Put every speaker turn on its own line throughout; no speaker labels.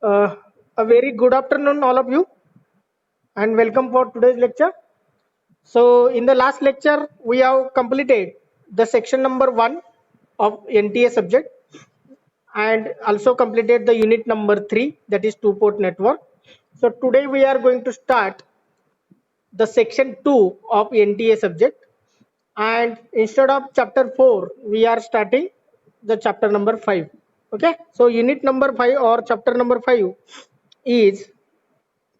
Uh, a very good afternoon, all of you, and welcome for today's lecture. So, in the last lecture, we have completed the section number 1 of NTA subject and also completed the unit number 3, that is two port network. So, today we are going to start the section 2 of NTA subject, and instead of chapter 4, we are starting the chapter number 5. Okay, so unit number 5 or chapter number 5 is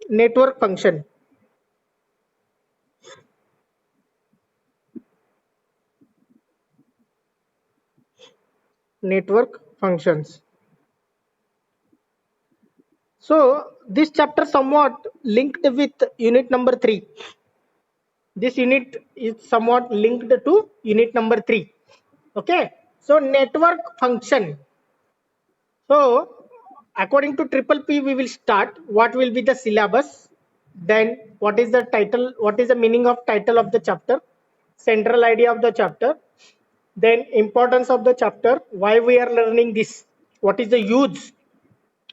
network function. Network functions. So this chapter somewhat linked with unit number 3. This unit is somewhat linked to unit number 3. Okay. So network function. So according to triple P, we will start what will be the syllabus. Then what is the title? What is the meaning of title of the chapter? Central idea of the chapter. Then importance of the chapter. Why we are learning this? What is the use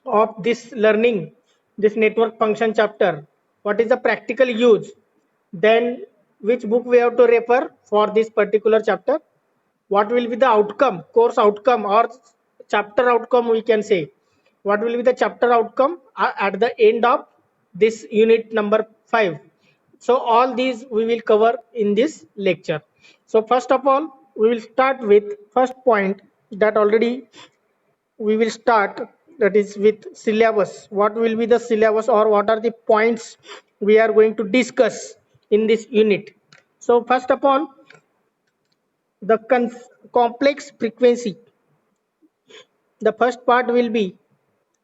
of this learning, this network function chapter? What is the practical use? Then which book we have to refer for this particular chapter? What will be the outcome, course outcome or chapter outcome, we can say? What will be the chapter outcome at the end of this unit number 5? So all these we will cover in this lecture. So first of all, we will start with first point, that already we will start, that is with syllabus. What will be the syllabus, or what are the points we are going to discuss in this unit? So first of all, the complex frequency. The first part will be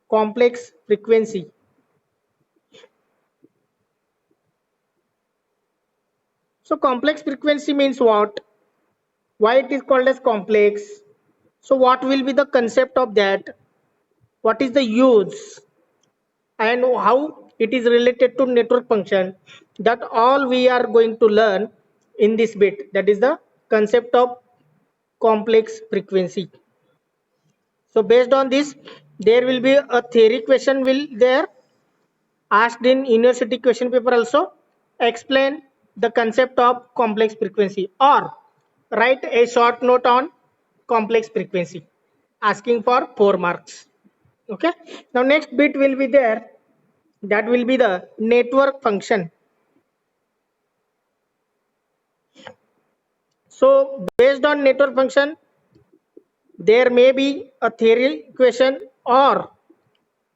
complex frequency. So complex frequency means what? Why it is called as complex? So what will be the concept of that? What is the use, and how it is related to network function? That all we are going to learn in this bit, that is the concept of complex frequency. So based on this, there will be a theory question will there asked in university question paper also. Explain the concept of complex frequency, or write a short note on complex frequency, asking for 4 marks. Okay, now next bit will be there, that will be the network function. So based on network function, there may be a theory question, or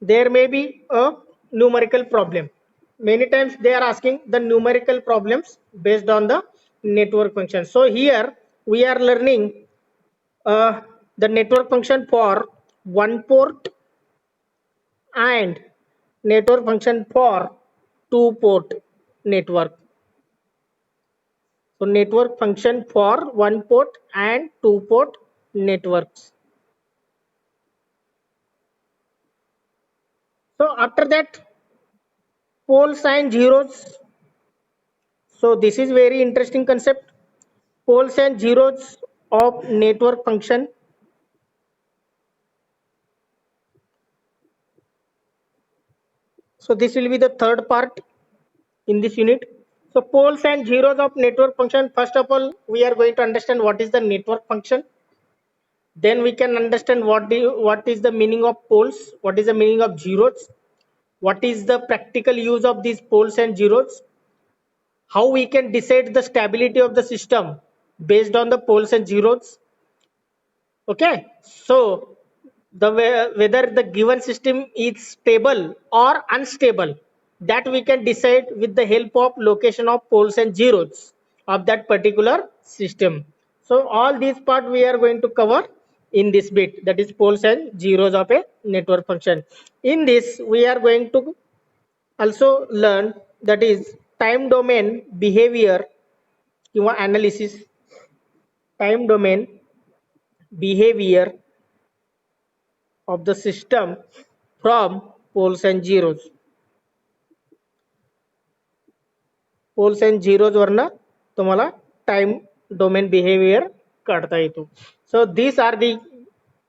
there may be a numerical problem. Many times they are asking the numerical problems based on the network function. So here we are learning the network function for one port and network function for two port network. So network function for one port and two port networks. So after that, poles and zeros. So this is very interesting concept. Poles and zeros of network function. So this will be the third part in this unit. So poles and zeros of network function. First of all, we are going to understand what is the network function. Then we can understand what is the meaning of poles, what is the meaning of zeros, what is the practical use of these poles and zeros, how we can decide the stability of the system based on the poles and zeros. Okay, so the whether the given system is stable or unstable, that we can decide with the help of location of poles and zeros of that particular system. So all these part we are going to cover in this bit, that is poles and zeros of a network function. In this we are going to also learn, that is time domain behavior analysis. Time domain behavior of the system from poles and zeros. Poles and zeros वरनं तुम्हाला time domain behaviour काढता येतो. So these are the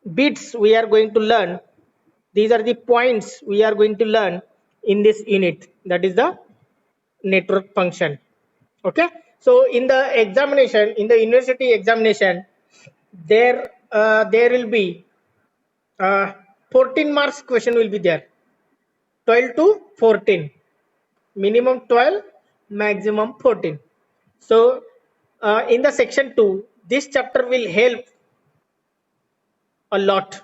bits we are going to learn, These are the points we are going to learn in this unit, that is the network function. Okay, so in the examination, in the university examination, there will be 14 marks question will be there. 12 to 14, minimum 12, maximum 14. So in the section 2, this chapter will help a lot.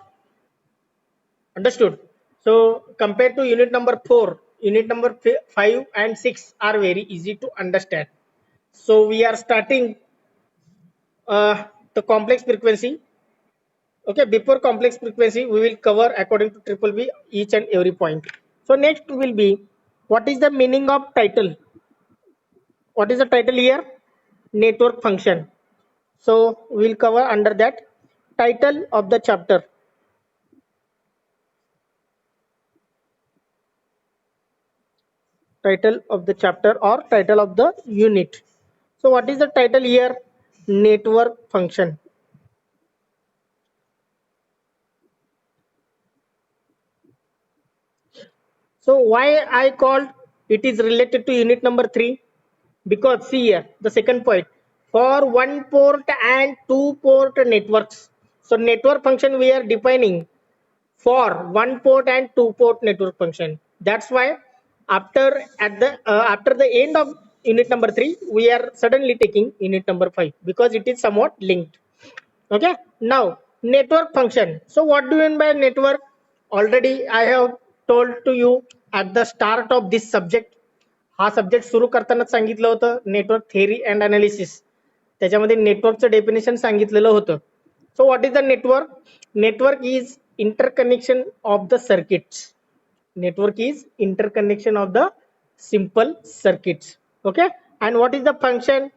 Understood? So compared to unit number 4, unit number 5 and 6 are very easy to understand. So we are starting the complex frequency. Okay, before complex frequency, we will cover according to triple B each and every point. So next will be, what is the meaning of title? What is the title here? Network function. So we'll cover under that title of the chapter. Title of the chapter or title of the unit. So what is the title here? Network function. So why I called it is related to unit number 3? Because see here, the second point, for one port and two port networks. So network function we are defining for one port and two port network function. That's why after the end of unit number 3, we are suddenly taking unit number 5 because it is somewhat linked. Okay, now network function. So what do you mean by network? Already I have told to you at the start of this subject. हा subject सुरू करतानाच सांगितलं होतं network theory and analysis. त्याच्यामध्ये नेटवर्कचं definition सांगितलेलं होतं. So what is the network? Network is interconnection of the circuits. Network is interconnection of the simple circuits. Okay, and what is the function?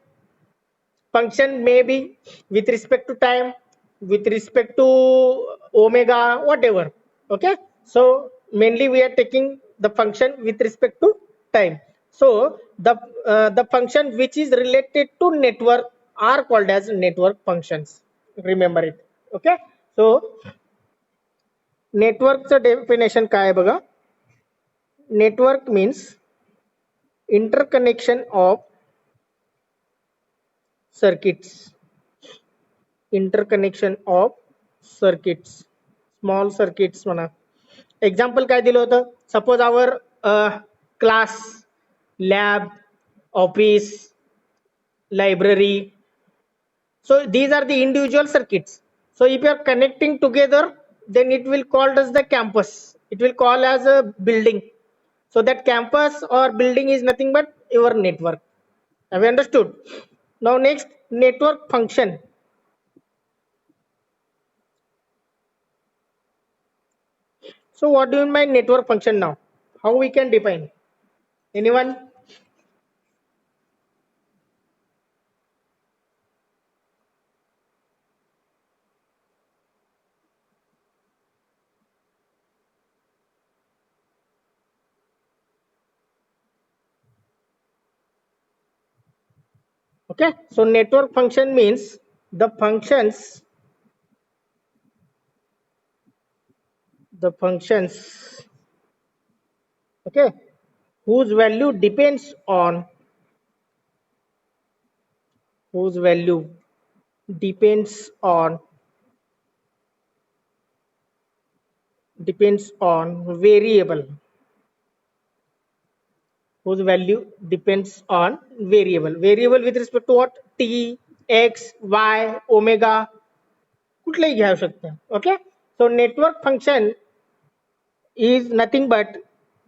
Function may be with respect to time, with respect to omega, whatever. Okay, so mainly we are taking the function with respect to time. So the function which is related to network are called as network functions. Remember it. Okay, so नेटवर्कचं definition काय आहे बघा. Network means interconnection of circuits. Interconnection of circuits. Small circuits म्हणा. Example काय दिलं होतं? Suppose our class, lab, office, library. So these are the individual circuits. So if you are connecting together, then it will called as the campus. It will call as a building. So that campus or building is nothing but your network. Have you understood? Now next, network function. So what do you mean by network function now? How we can define? Anyone? Okay, so network function means the functions okay, whose value depends on variable, whose value depends on variable with respect to what? T, x, y, omega, कुठलेही घ्यावू शकता. Okay, so network function is nothing but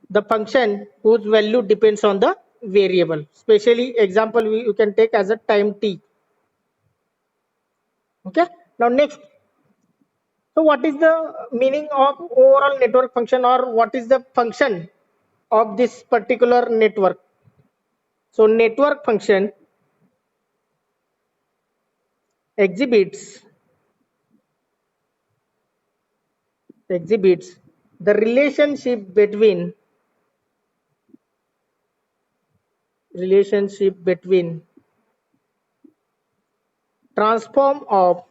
the function whose value depends on the variable. Especially example you can take as a time t. Okay, now next, so what is the meaning of overall network function, or what is the function of this particular network? So network function exhibits the relationship between transform of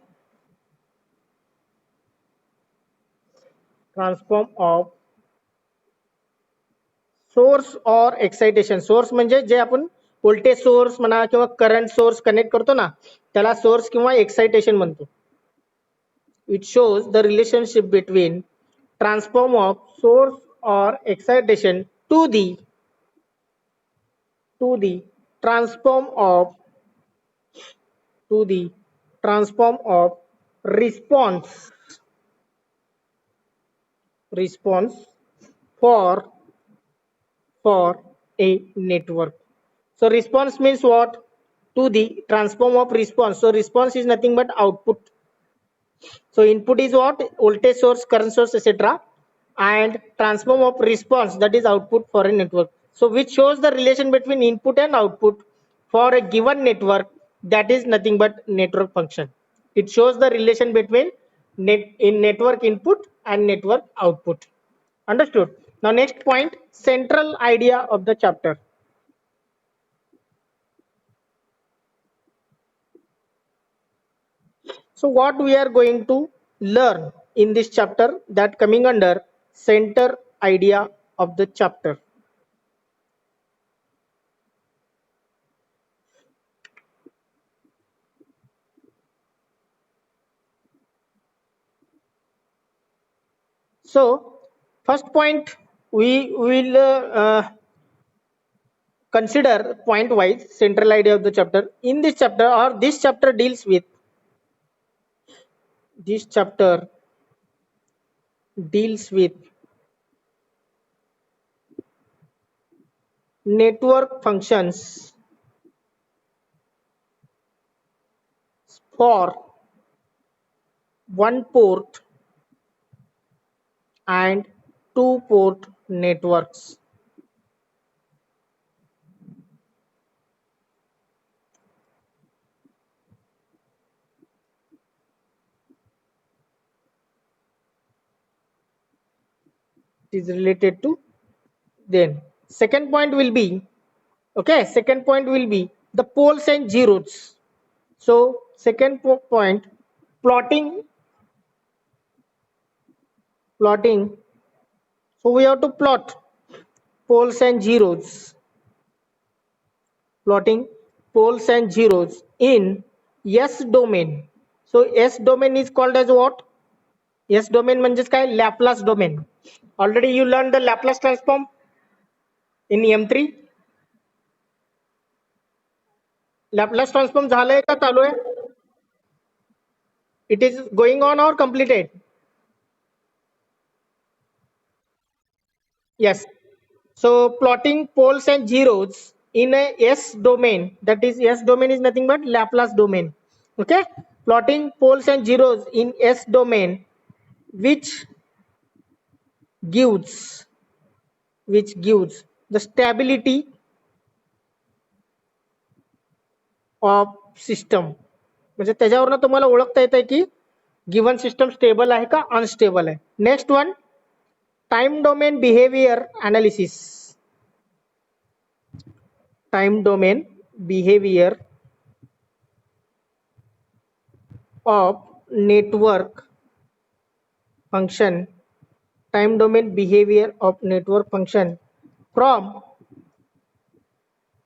transform of source और excitation. Source म्हणजे जे आपण voltage source म्हणा किंवा current source connect करतो ना, त्याला source किंवा excitation म्हणतो. It shows the relationship between transform of source और excitation to the transform of to the transform of response for a network. So response means what? To the transform of response. So response is nothing but output. So input is what? Voltage source, current source, etc. And transform of response, that is output for a network. So which shows the relation between input and output for a given network, that is nothing but network function. It shows the relation between network input and network output. Understood? Now next point, central idea of the chapter. So what we are going to learn in this chapter, that coming under center idea of the chapter. So first point, we will consider point wise central idea of the chapter. In this chapter, or this chapter deals with network functions for one port and two port networks. It is related to. Then second point will be, okay, second point will be the poles and zeros. So second point, plotting. So we have to plot poles and zeros. Plotting poles and zeros in S domain. So S domain is called as what? S domain म्हणजेच काय? Laplace domain. Already you learned the Laplace transform in M3. Laplace transform झालंय का चालू आहे? It is going on or completed? Yes. So plotting poles and zeros in a S domain, that is S domain is nothing but Laplace domain. Okay. Plotting poles and zeros in S domain, which gives the stability of system. म्हणजे त्याच्यावरनं तुम्हाला ओळखता येतं की given system stable आहे का unstable आहे. Next one, time domain behaviour analysis. Time domain behaviour of network function. Time domain behavior of network function from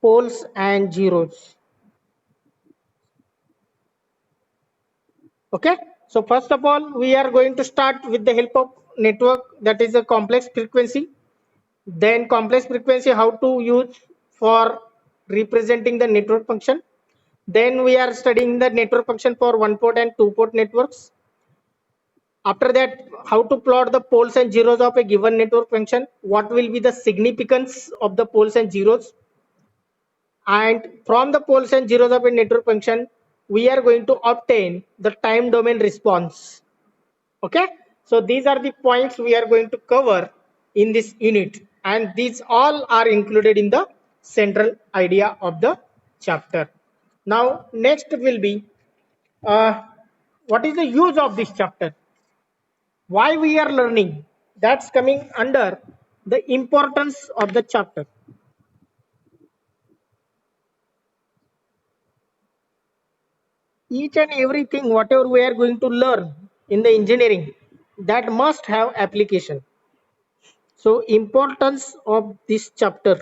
poles and zeros. Okay, so first of all we are going to start with the help of network, that is a complex frequency. Then complex frequency, how to use for representing the network function. Then we are studying the network function for one port and two port networks. After that, how to plot the poles and zeros of a given network function, what will be the significance of the poles and zeros, and from the poles and zeros of a network function we are going to obtain the time domain response. Okay, so these are the points we are going to cover in this unit, and these all are included in the central idea of the chapter. Now next will be what is the use of this chapter, why we are learning, that's coming under the importance of the chapter. Each and everything whatever we are going to learn in the engineering, that must have application. So importance of this chapter,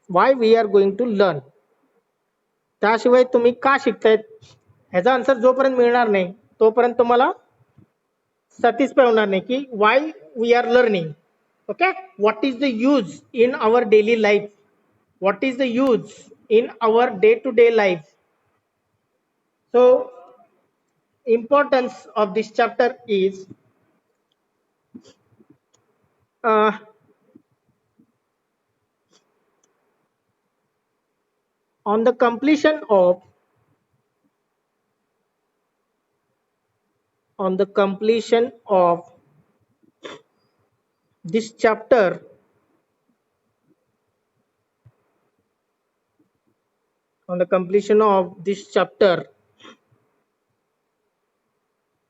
why we are going to learn. त्याशिवाय तुम्ही का शिकतायत ह्याचा answer जोपर्यंत मिळणार नाही तोपर्यंत तुम्हाला satisfy होणार नाही की why we are learning. Okay, what is the use in our daily life, what is the use in our day to day life. So importance of this chapter is uh, on the completion of this chapter,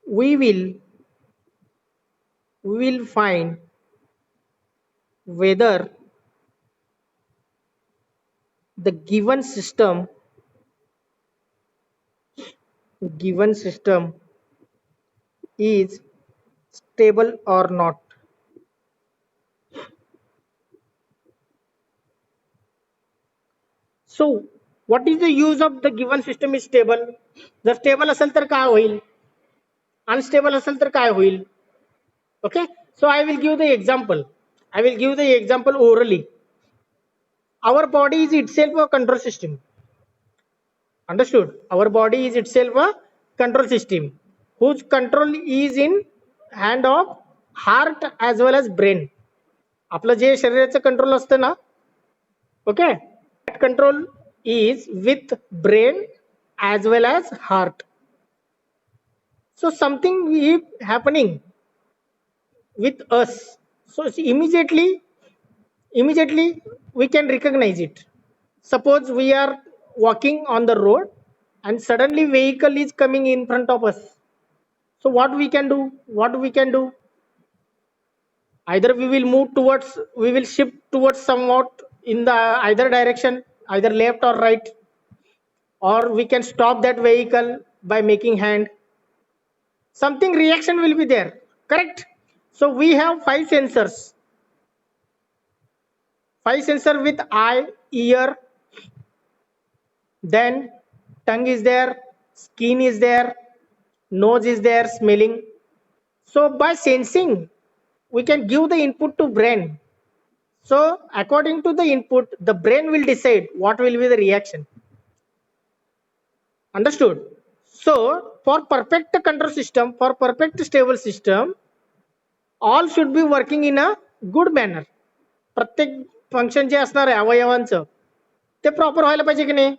we will find whether the given system is stable or not. So what is the use of the given system is stable. जर stable असेल तर काय होईल, unstable असेल तर काय होईल. Okay, so I will give the example orally. Our body is itself a control system. Understood? Our body is itself a control system whose control is in hand of heart as well as brain. आपलं जे शरीराचं control असतं ना, okay, that control is with brain as well as heart. So something is happening with us, so immediately we can recognize it. Suppose we are walking on the road and suddenly vehicle is coming in front of us. So what we can do, either we will shift towards somewhat in the either direction, either left or right, or we can stop that vehicle by making hand. Something reaction will be there, correct? So we have five sensors with eye, ear, then tongue is there, skin is there, nose is there, smelling. So by sensing we can give the input to brain. So according to the input, the brain will decide what will be the reaction. Understood? So for perfect control system, for perfect stable system, all should be working in a good manner. प्रत्येक function जे असणार आहे अवयवांचं ते proper व्हायला पाहिजे की नाही.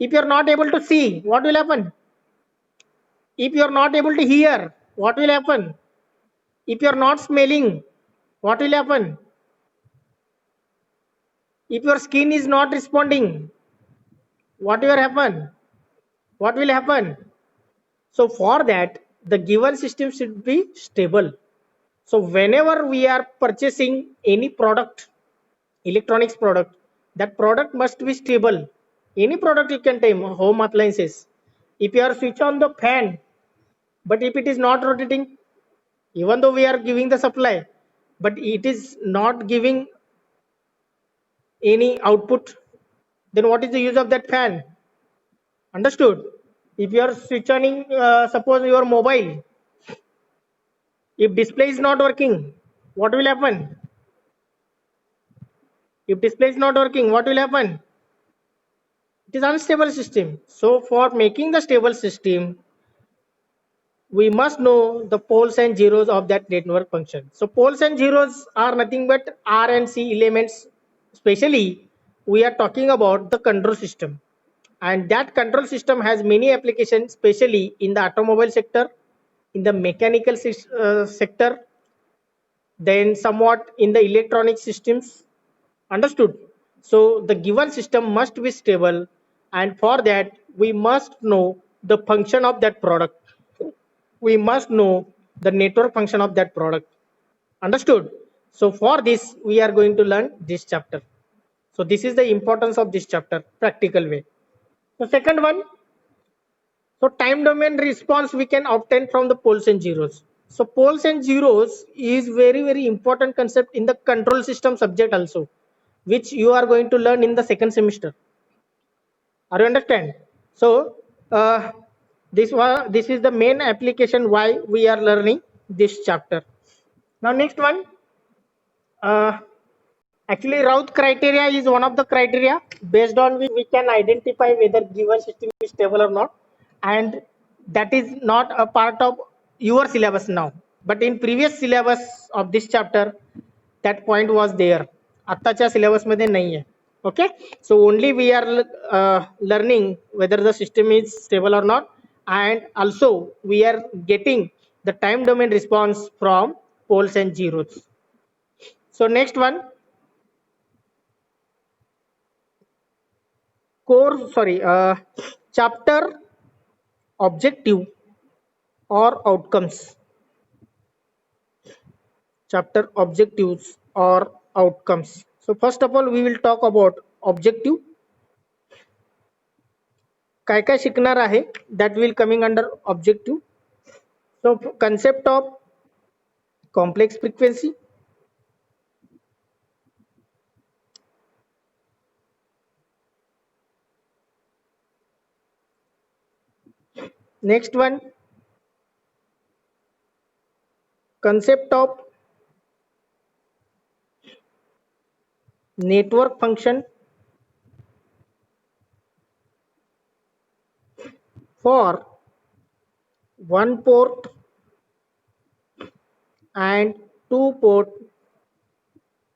If you are not able to see, what will happen? If you are not able to hear, what will happen? If you are not smelling, what will happen? If your skin is not responding, what will happen? So for that, the given system should be stable. So whenever we are purchasing any product, electronics product, that product must be stable. Any product you can take, home appliances. If you are switch on the fan, but if it is not rotating, even though we are giving the supply, but it is not giving any output, then what is the use of that fan? Understood? If you are switching, suppose your mobile, if display is not working, what will happen? If display is not working, what will happen? It is unstable system. So for making the stable system, we must know the poles and zeros of that network function. So poles and zeros are nothing but R and C elements. Especially we are talking about the control system, and that control system has many applications, especially in the automobile sector, in the mechanical sector, then somewhat in the electronic systems. Understood? So the given system must be stable, and for that we must know the function of that product. We must know the network function of that product. Understood? So for this we are going to learn this chapter. So this is the importance of this chapter, practical way. The second one, So time domain response we can obtain from the poles and zeros. So poles and zeros is very important concept in the control system subject also, which you are going to learn in the second semester. Are you understand? So this is the main application why we are learning this chapter. Now next one, uh, actually Routh criteria is one of the criteria based on which we can identify whether given system is stable or not, and that is not a part of your syllabus now, but in previous syllabus of this chapter that point was there. आत्ताच्या syllabus मध्ये नाही आहे. Okay, so only we are learning whether the system is stable or not, and also we are getting the time domain response from poles and zeros. So next one, chapter objective or outcomes. Chapter objectives or outcomes. So first of all we will talk about objective. काय काय शिकणार आहे that will coming under objective. So concept of complex frequency, next one concept of network function for one port and two port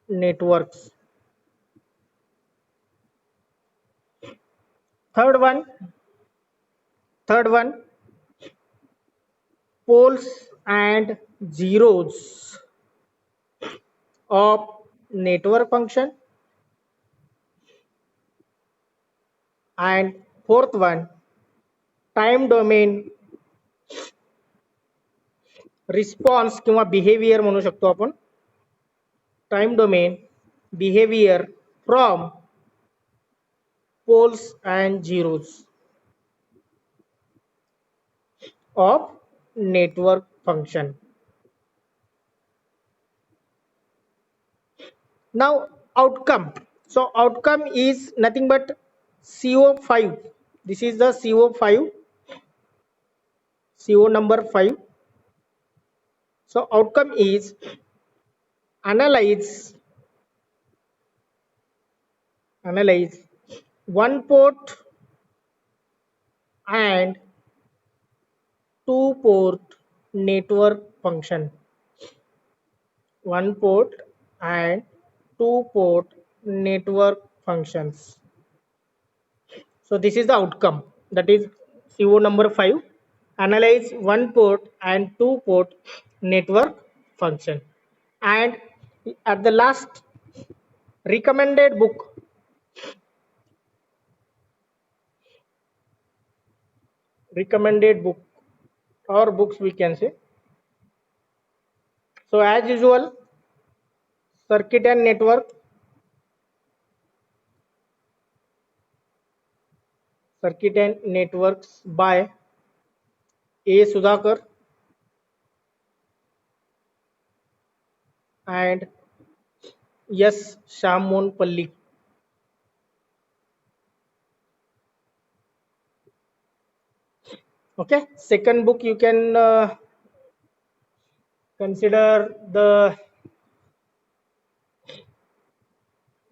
networks. Third one poles and zeros of network function, and fourth one time domain response किंवा behaviour म्हणू शकतो आपण. Time domain behaviour from poles and zeros of network function. Now outcome. So outcome is nothing but CO5. This is the CO5, CO number 5. So outcome is analyze one port and two port network function. One port and two port network functions. So this is the outcome, that is CO number 5. Analyze one port and two port network function. And at the last, recommended book. Recommended book or books we can say. So as usual, circuit and network. Circuit and networks by A. Sudhakar and S. Shyam Palli. Okay, second book you can consider the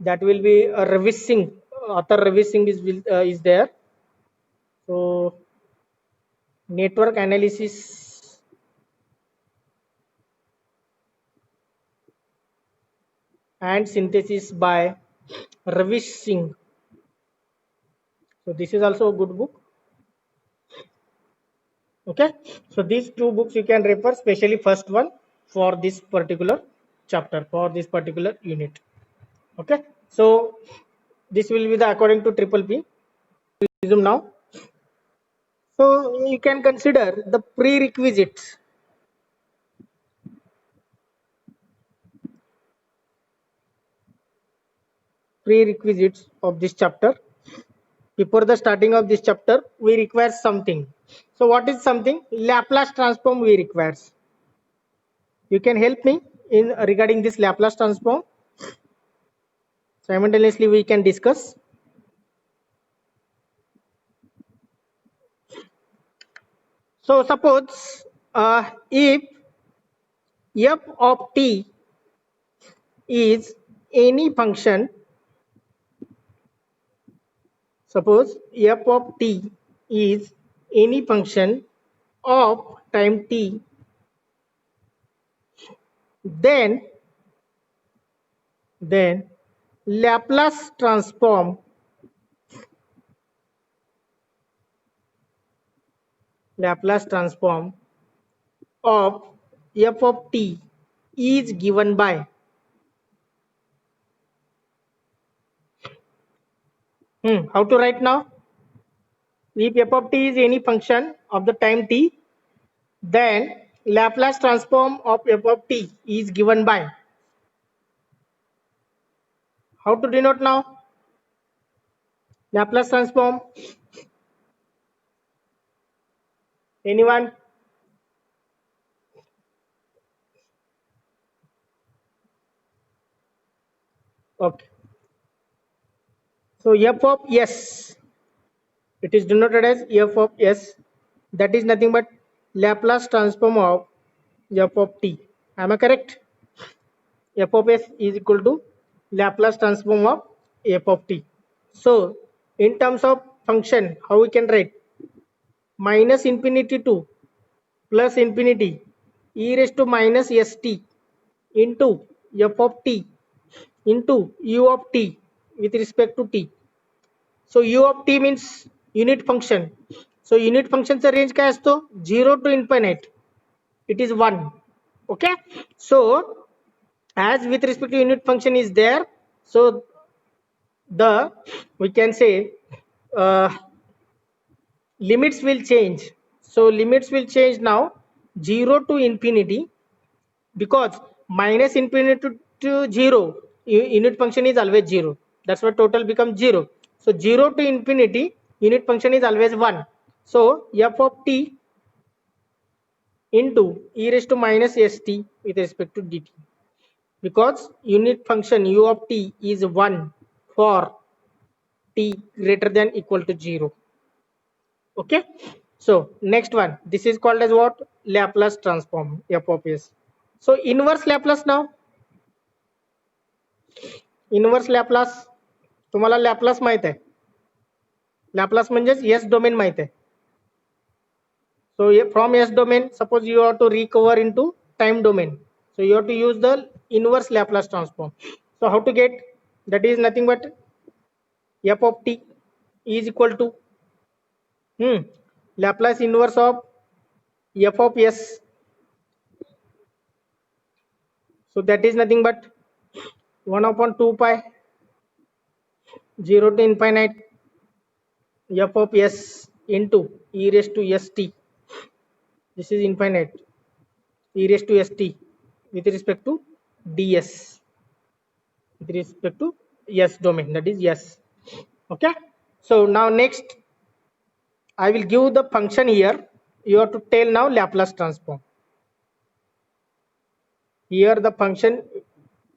that will be Ravi Singh. Author Ravi Singh is there. So network analysis and synthesis by Ravi Singh. So this is also a good book. Okay, so these two books you can refer, especially first one for this particular chapter, for this particular unit. Okay, so this will be the according to triple P. Resume now. So you can consider the prerequisites. Prerequisites of this chapter. Before the starting of this chapter, we require something. So what is something Laplace transform we requires? You can help me in regarding this Laplace transform. Simultaneously we can discuss. So suppose if f of t is any function, suppose f of t is any function of time t, then Laplace transform Laplace transform of f of t is given by how to write now? If f of t is any function of the time t, then Laplace transform of f of t is given by, how to denote now? Laplace transform, anyone? Okay. So f of s, it is denoted as f of s, that is nothing but Laplace transform of f of t. Am I correct? F of s is equal to Laplace transform of f of t. So in terms of function, how we can write? Minus infinity to plus infinity e raised to minus st into f of t into u of t with respect to t. So u of t means unit function. So unit functionचा range काय असतो? 0 to infinite. It is 1. Okay. So as with respect to unit function is there, so the we can say uh, limits will change. So limits will change now 0 to infinity, because minus infinity to 0, unit function is always 0. That's why total becomes 0. So 0 to infinity, unit function is always 1. So f of t into e raised to minus st with respect to dt, because unit function u of t is 1 for t greater than equal to 0. Okay. So next one, this is called as what? Laplace transform f of s. So inverse Laplace now. Inverse Laplace, तुम्हाला Laplace माहित आहे? Laplace म्हणजेच S domain माहित आहे. So from S domain, suppose you have to recover into time domain. So you have to use the inverse Laplace transform. So how to get? That is nothing but f of t is equal to Laplace inverse of f of s. So that is nothing but 1 upon 2 pi 0 to infinite f of s into e raised to st. This is infinite e raised to st with respect to ds with respect to s domain, that is yes. Okay. So now next I will give the function here. You have to tell now Laplace transform. Here the function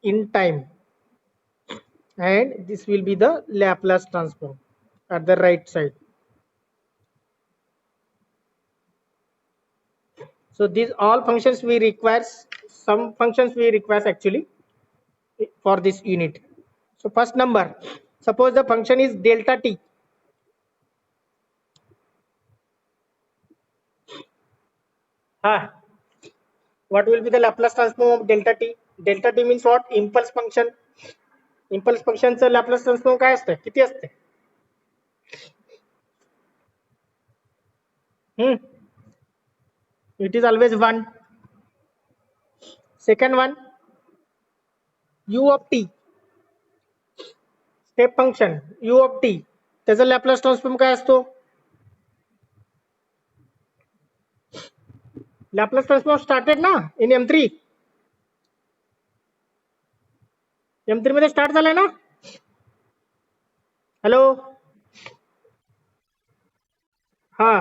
in time, and this will be the Laplace transform at the right side. So these all functions we require, some functions we require actually for this unit. So first number, suppose the function is delta t. What will be the Laplace transform of delta t? Delta t means what? Impulse function. Impulse फंक्शनचं Laplace transform काय असतं? किती असते? It is always 1. Second one, u of t, step function u of t, त्याचा Laplace transform काय असतो? Laplace transform started ना इन M3. M3 मध्ये स्टार्ट झालाय ना? Hello,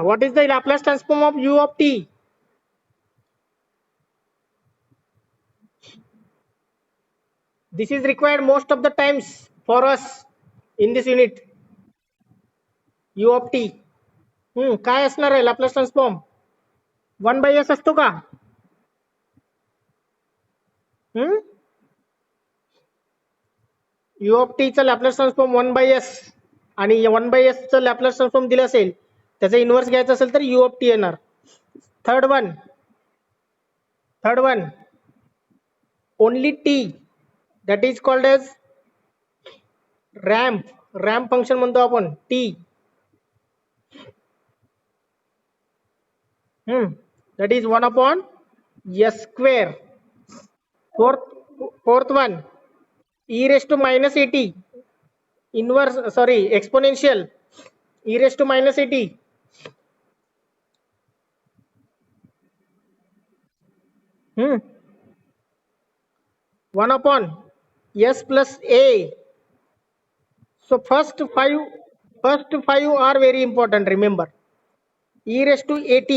What is the Laplace transform of u of t? This is required most of the times for us in this unit. u of t. काय असणार आहे Laplace transform? 1/s असतो का? u of t चा Laplace transform 1/s आणि 1/s चा Laplace transform दिला असेल त्याचा इन्व्हर्स घ्यायचा असेल तर u of t येणार. Third one only t, that is called as ramp function म्हणतो आपण t. that is 1/s square. Fourth one, e raised to minus at, inverse, sorry, exponential, e raised to minus at. 1/s plus a. So first five are very important, remember. e raised to at,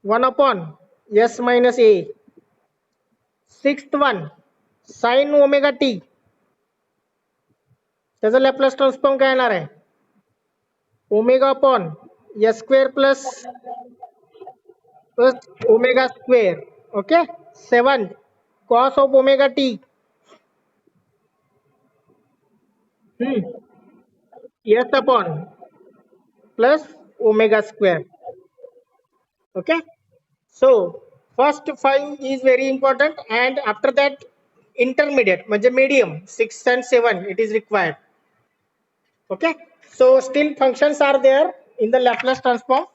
1/s minus a. Sixth one, sin omega t. त्याचा Laplace transform काय येणार आहे? Omega upon s square plus omega square. Okay. 7, cos of omega t. s upon plus omega square. Okay. So first 5 is very important, and after that intermediate म्हणजे medium 6 and 7 it is required. Okay. So still functions are there in the Laplace transform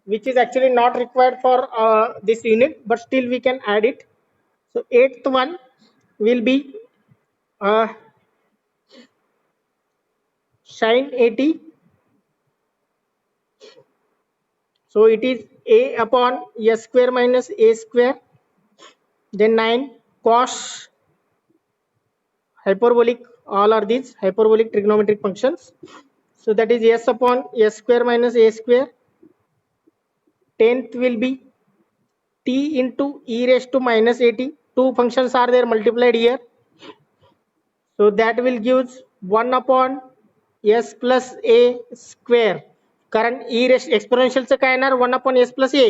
which is actually not required for this unit, but still we can add it. So eighth one will be sin at. So it is a upon s square minus a square. Then 9, cos hyperbolic, all are these hyperbolic trigonometric functions. So that is s upon s square minus a square. 10th will be t into e raised to minus at. Two functions are there multiplied here. So that will give 1/s plus a square. कारण e raised एक्सपोनेन्शियलचं काय येणार 1/s plus a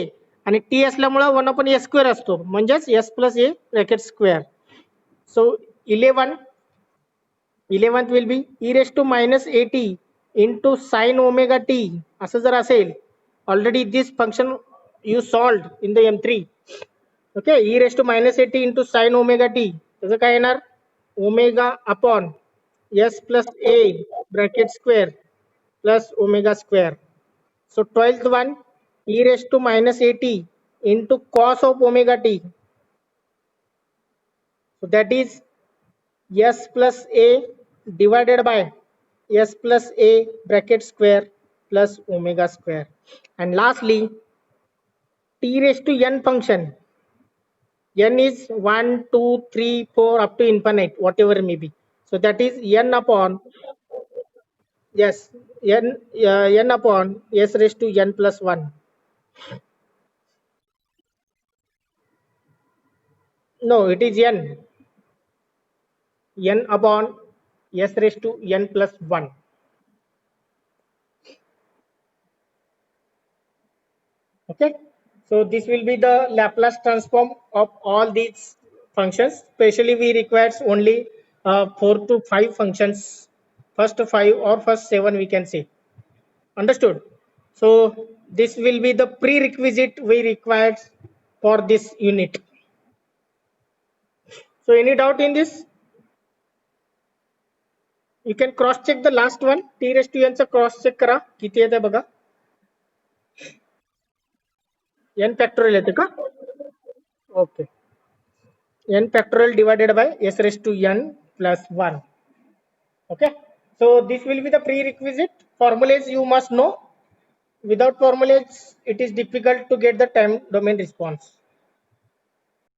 आणि t असल्यामुळे 1/s square असतो म्हणजेच s plus a bracket square. So 11th will be e raised to minus at into sin omega t. असं जर असेल, already this function you solved in the M3. Okay, e raised to minus at into sin omega t. त्याचं काय येणार omega upon s plus a bracket square plus omega square. So 12th one, e raised to minus at into cos of omega t. So that is s plus a divided by s plus a bracket square plus omega square. And lastly, t raised to n function. N is 1, 2, 3, 4 up to infinite, whatever may be. So that is n upon n upon s raised to n plus 1. No, it is n upon s raised to n plus 1. Okay. So this will be the Laplace transform of all these functions. Especially we requires only 4 to 5 functions. First 5 or first 7 we can say. Understood? So this will be the prerequisite we required for this unit. So any doubt in this? You can cross check the last one. T raised to n चा cross check करा किती येते बघा. n factorial येते का? Okay. n factorial divided by s raised to n plus 1. Okay. So this will be the prerequisite. Formulas you must know. Without formulas, it is difficult to get the time domain response.